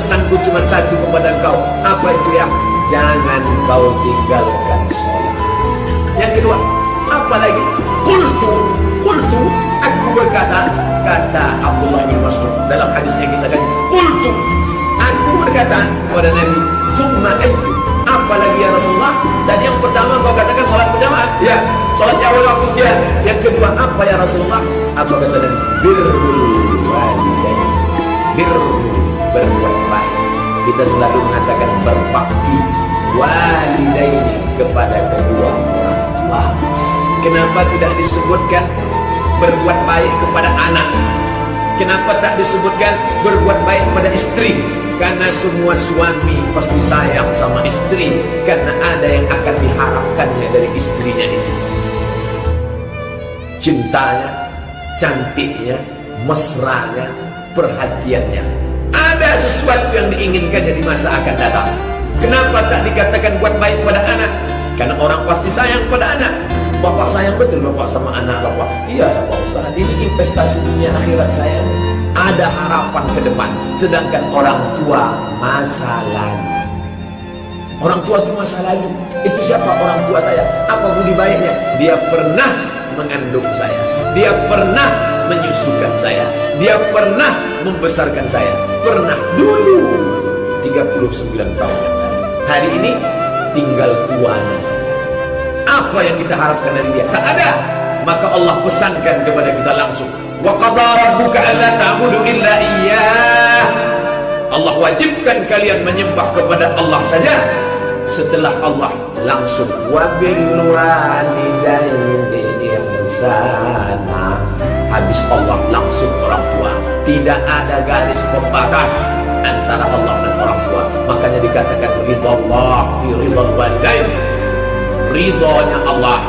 pesanku cuma satu kepada engkau. Apa itu ya? Jangan kau tinggalkan sholat. Yang kedua, apa lagi? Qultu, aku berkata, kata Abdullah bin Mas'ud dalam hadis yang kita kaji. Qultu, aku berkata kepada Nabi, summa ayyu, apa lagi ya Rasulullah? Dan yang pertama kau katakan sholat berjamaah. Ya, sholat awal waktu dia. Yang kedua apa ya Rasulullah? Apa kata Nabi? Birrul walidain. Berbuat baik. Kita selalu mengatakan berbakti walidaini, kepada kedua orang tua. Kenapa tidak disebutkan berbuat baik kepada anak? Kenapa tak disebutkan berbuat baik kepada istri? Karena semua suami pasti sayang sama istri, karena ada yang akan diharapkannya dari istrinya itu. Cintanya, cantiknya, mesranya, perhatiannya. Ada sesuatu yang diinginkannya di masa akan datang. Kenapa tak dikatakan buat baik pada anak? Karena orang pasti sayang pada anak. Bapak sayang betul bapak sama anak bapak. Iya Pak Ustaz, ini investasi dunia akhirat saya. Ada harapan ke depan. Sedangkan orang tua masa lalu. Orang tua itu masa lalu. Itu siapa orang tua saya? Apa budi baiknya? Dia pernah mengandung saya. Dia pernah menyusukan saya. Dia pernah membesarkan saya. Pernah dulu 39 tahun yang lalu. Hari ini tinggal tuanya saja. Apa yang kita harapkan dari dia? Tak ada. Maka Allah pesankan kepada kita langsung, wa qadha rabbuka alla ta'budu illa iyyah. Allah wajibkan kalian menyembah kepada Allah saja. Setelah Allah langsung wa bil walidaini ihsana. Habis Allah langsung orang tua. Tidak ada garis pembatas antara Allah dan orang tua. Makanya dikatakan ridallah fi ridal walidain. Ridhonya Allah,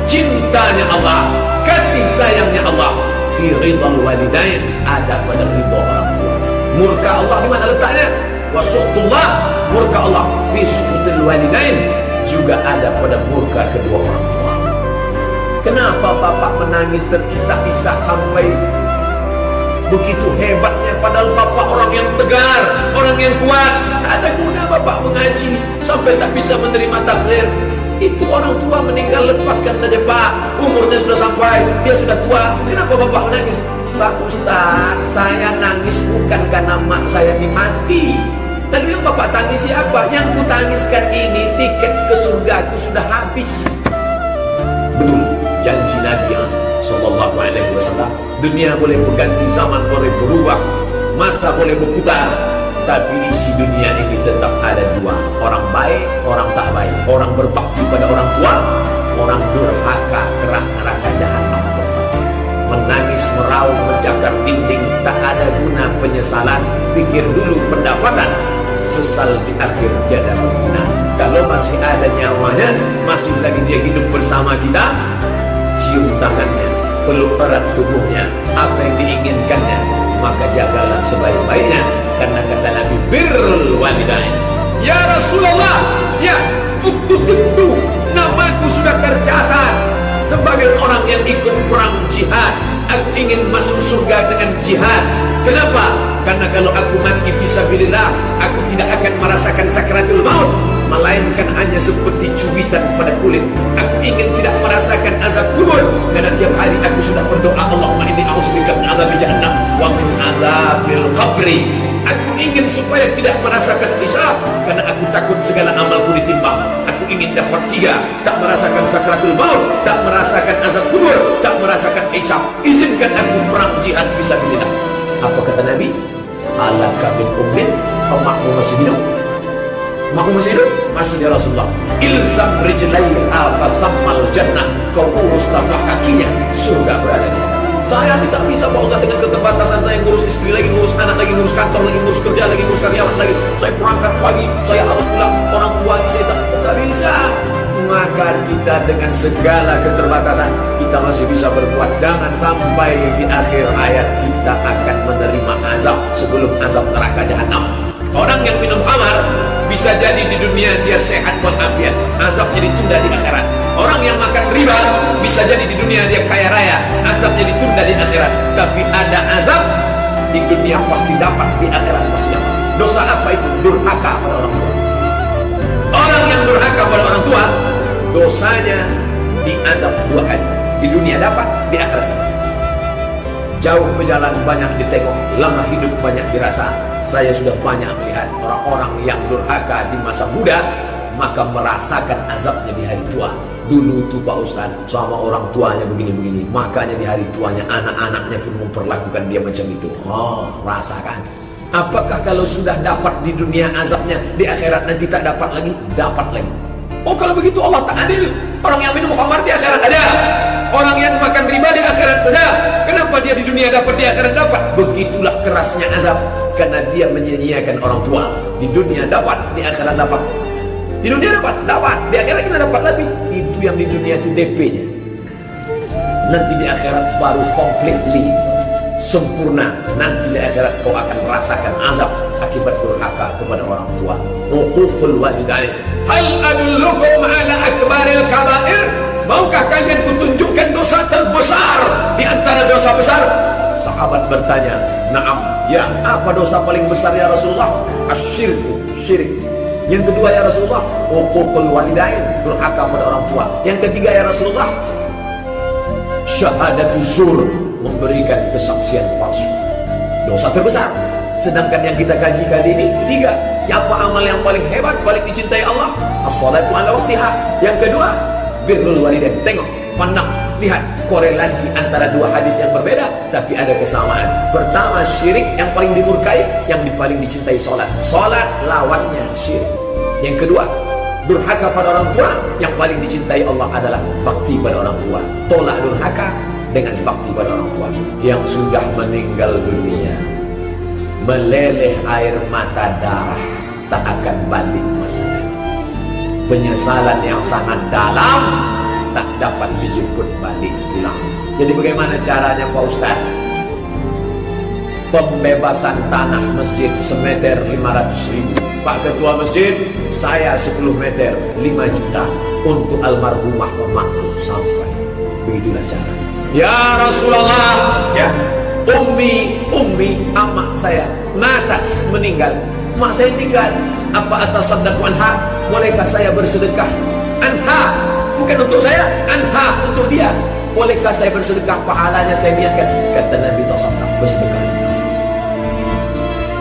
cintanya Allah, kasih sayangnya Allah fi ridal walidain, ada pada ridho orang tua. Murka Allah di mana letaknya? Wa suhtullah, murka Allah fi suhtul walidain, juga ada pada murka kedua orang tua. Kenapa bapak menangis terisak-isak sampai begitu hebatnya, padahal bapak orang yang tegar, orang yang kuat? Ada guna bapak mengaji sampai tak bisa menerima takdir. Itu orang tua meninggal, lepaskan saja Pak. Umurnya sudah sampai, dia sudah tua. Kenapa bapak menangis? Pak Ustaz, saya nangis bukan karena mak saya dimati. Dan yang bapak tangisi apa? Yang ku tangiskan ini, tiket ke surgaku sudah habis. Betul, janji Nabi Sallallahu Alaihi Wasallam. Dunia boleh berganti, zaman boleh berubah, masa boleh berputar, tapi isi dunia ini tetap ada dua. Orang baik, orang tak baik. Orang berbakti pada orang tua, orang durhaka, kerak neraka jahanam tempat. Menangis, meraung, menjaga dinding, tak ada guna penyesalan. Pikir dulu pendapatan, sesal di akhir tiada berguna. Kalau masih ada nyawanya, masih lagi dia hidup bersama kita, cium tangannya, peluk erat tubuhnya, apa yang diinginkannya, maka jagalah sebaik-baiknya. Karena kata Nabi, birrul walidain. Ya Rasulullah, ya uktubtu, namaku sudah tercatat sebagai orang yang ikut perang jihad. Aku ingin masuk surga dengan jihad. Kenapa? Karena kalau aku mati fisabilillah, aku tidak akan merasakan sakratul maut, melainkan hanya seperti cubitan pada kulit. Aku ingin tidak merasakan azab kubur, karena tiap hari aku sudah berdoa, Allahumma inni a'udzubika min azab jahannam wa min azabil qabri. Aku ingin supaya tidak merasakan hisab, karena aku takut segala amalku ditimbang. Aku ingin dapat 3, tak merasakan sakratul maut, tak merasakan azab kubur, tak merasakan hisab. Izinkan aku perang jihad fisabilillah. Apa kata Nabi? Alaka bin ummin, emakmu masih hidup? Emakmu masih hidup? Masih ya Rasulullah. Ilzam rijlaiha fasammal jannah. Kau urus tapak kakinya, surga berada di atas. Saya tidak bisa Pak Ustaz dengan keterbatasan saya, ngurus istri lagi, ngurus anak lagi, ngurus kantor lagi, ngurus kerja lagi, ngurus karyawan lagi. Saya berangkat pagi, saya harus pulang, orang tua saya tak bisa. Maka kita dengan segala keterbatasan, kita masih bisa berbuat. Jangan sampai di akhir hayat kita akan menerima azab sebelum azab neraka jahanam. Orang yang minum khamar bisa jadi di dunia dia sehat walafiat, azabnya ditunda di akhirat. Orang yang makan riba bisa jadi di dunia dia kaya raya, azabnya ditunda di akhirat. Tapi ada azab di dunia pasti dapat, di akhirat pasti dapat. Dosa apa itu? Durhaka pada orang tua. Orang yang durhaka pada orang tua, dosanya diazab 2 kali. Di dunia dapat, di akhirat dapat. Jauh berjalan banyak ditengok, lama hidup banyak dirasa. Saya sudah banyak melihat orang-orang yang durhaka di masa muda, maka merasakan azabnya di hari tua. Dulu tuh Pak Ustaz sama orang tuanya begini-begini, makanya di hari tuanya anak-anaknya pun memperlakukan dia macam itu. Oh, rasakan. Apakah kalau sudah dapat di dunia azabnya, di akhirat nanti tak dapat lagi? Dapat lagi. Oh, kalau begitu Allah tak adil. Orang yang minum khamar di akhirat ada, orang yang makan riba di akhirat saja. Kenapa dia di dunia dapat, di akhirat dapat? Begitulah kerasnya azab, karena dia menyia-nyiakan orang tua. Di dunia dapat, di akhirat dapat. Di dunia dapat, di akhirat kita dapat lebih. Itu yang di dunia itu DP-nya. Nanti di akhirat baru completely sempurna. Nanti di akhirat kau akan merasakan azab akibat durhaka kepada orang tua. Uququl walidain. Hal adullukum ala akbaril kabair? Maukah kalian kutunjukkan dosa terbesar di antara dosa besar? Sahabat bertanya, "Na'am." Ya, apa dosa paling besar ya Rasulullah? Asyirku, syirik. Yang kedua ya Rasulullah, uququl walidain, durhaka pada orang tua. Yang ketiga ya Rasulullah, syahadatul zur, memberikan kesaksian palsu. Dosa terbesar. Sedangkan yang kita kaji kali ini 3. Apa amal yang paling hebat, paling dicintai Allah? As-salatu ala waqtiha. Yang kedua, birrul walidain. Tengok, pandang, lihat korelasi antara 2 hadis yang berbeda, tapi ada kesamaan. Pertama, syirik yang paling dimurkai, yang paling dicintai salat. Salat lawannya syirik. Yang kedua, durhaka pada orang tua, yang paling dicintai Allah adalah bakti pada orang tua. Tolak durhaka dengan bakti pada orang tua. Yang sudah meninggal dunia, meleleh air mata darah, tak akan balik masa lalu. Penyesalan yang sangat dalam, tak dapat dijemput balik pulang. Jadi bagaimana caranya Pak Ustaz? Pembebasan tanah masjid semeter 500.000. Pak Ketua Masjid, saya 10 meter 5 juta untuk almarhumah emakku sampai. Begitulah cara. Ya Rasulullah, ya Ummi, amak saya natas meninggal, mak saya tinggal. Apa atas sadaqu anha? Bolehkah saya bersedekah? Anha, bukan untuk saya, anha untuk dia. Bolehkah saya bersedekah? Pahalanya saya niatkan. Kata Nabi SAW, bersedekah.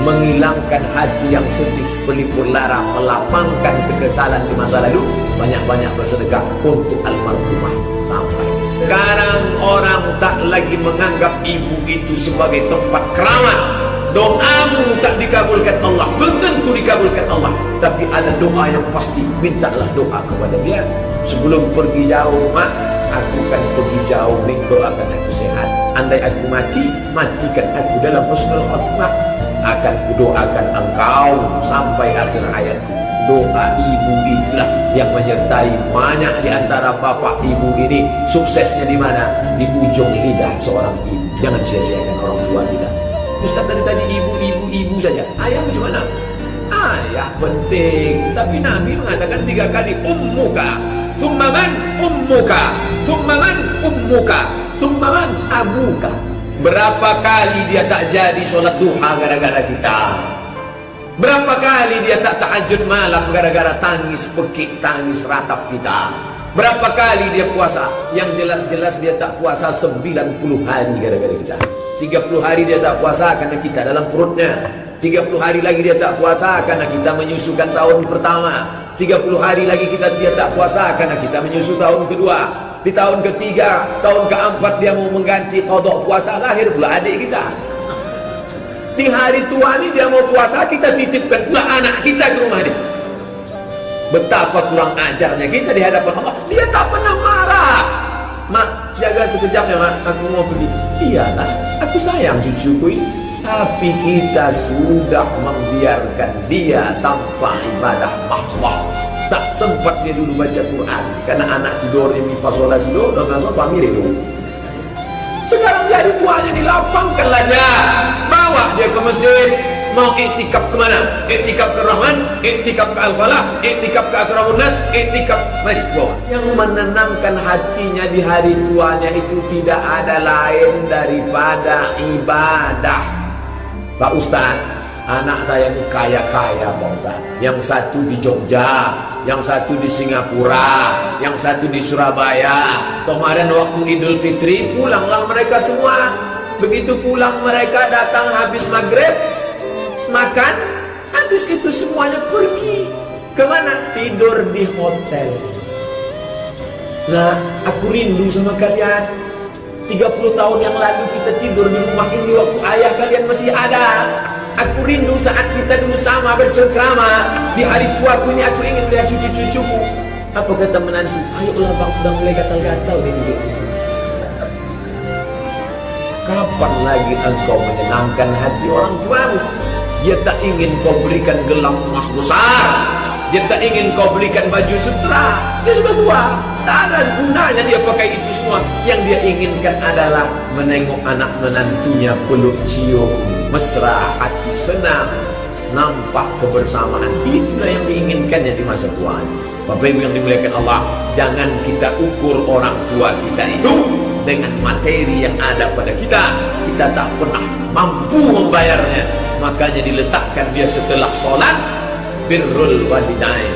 Menghilangkan hati yang sedih, pelipur lara, melapangkan kekesalan di masa lalu. Banyak-banyak bersedekah untuk almarhumah sampai. Sekarang orang tak lagi menganggap ibu itu sebagai tempat keramat. Doamu tak dikabulkan Allah, belum tentu dikabulkan Allah. Tapi ada doa yang pasti, mintalah doa kepada dia. Sebelum pergi jauh, mak, aku kan pergi jauh, nih doakan aku sehat. Andai aku mati, matikan aku dalam husnul khatimah. Akan kudoakan engkau sampai akhir hayatku. Doa ibu itulah yang menyertai banyak di antara bapak ibu ini. Suksesnya di mana? Di ujung lidah seorang ibu. Jangan sia-siakan orang tua kita. Ustaz tadi ibu saja. Ayah macam mana? Ayah penting. Tapi Nabi mengatakan 3 kali. Ummuka, summa man ummuka, summa man ummuka, summa man abuka. Berapa kali dia tak jadi solat duha gara-gara kita? Berapa kali dia tak tahajud malam gara-gara tangis pekik, tangis ratap kita? Berapa kali dia puasa? Yang jelas-jelas dia tak puasa 90 hari gara-gara kita. 30 hari dia tak puasa karena kita dalam perutnya. 30 hari lagi dia tak puasa karena kita menyusukan tahun pertama. 30 hari lagi dia tak puasa karena kita menyusu tahun kedua. Di tahun ketiga, tahun keempat dia mau mengganti qada puasa, lahir pula adik kita. Di hari tua ni dia mau puasa, kita titipkan pula anak kita ke rumah dia. Betapa kurang ajarnya kita di hadapan Allah. Dia tak pernah marah. Mak, jaga sekejap ya mak, aku mau pergi. Iyalah, aku sayang cucuku ini. Tapi kita sudah membiarkan dia tanpa ibadah mahwah. Tak sempat dia dulu baca Quran karena anak tidur ini fasolah sido dan langsung family dulu. Sekarang jadi tuanya dilapangkanlah dia, bawa dia ke masjid. Mau iktikaf ke mana? Iktikaf ke Rahman, iktikaf ke Al-Falah, iktikaf ke Akramun Nas, iktikaf, mari bawa. Yang menenangkan hatinya di hari tuanya itu tidak ada lain daripada ibadah. Pak Ustaz, Anak saya ini kaya-kaya Pak Ustaz. Yang satu di Jogja, yang satu di Singapura, yang satu di Surabaya. Kemarin waktu Idul Fitri pulanglah mereka semua. Begitu pulang mereka datang habis maghrib, makan, habis itu semuanya pergi. Kemana? Tidur di hotel. Nah, aku rindu sama kalian. 30 tahun yang lalu kita tidur di rumah ini waktu ayah kalian masih ada. Aku rindu saat kita dulu sama bercengkrama. Di hari tuaku ini aku ingin lihat cucu-cucuku. Apa kata menantu? Ayolah bang, udah mulai gatal-gatal nih tidur di sini. Kapan lagi engkau menyenangkan hati orang tuamu? Dia tak ingin kau berikan gelang emas besar. Dia tak ingin kau belikan baju sutra. Dia sudah tua, tak ada gunanya dia pakai itu semua. Yang dia inginkan adalah menengok anak menantunya peluk cium, mesra, hati senang, nampak kebersamaan. Itulah yang diinginkannya di masa tuanya. Bapak Ibu yang dimuliakan Allah, jangan kita ukur orang tua kita itu dengan materi yang ada pada kita. Kita tak pernah mampu membayarnya. Makanya diletakkan dia setelah sholat, birrul walidain,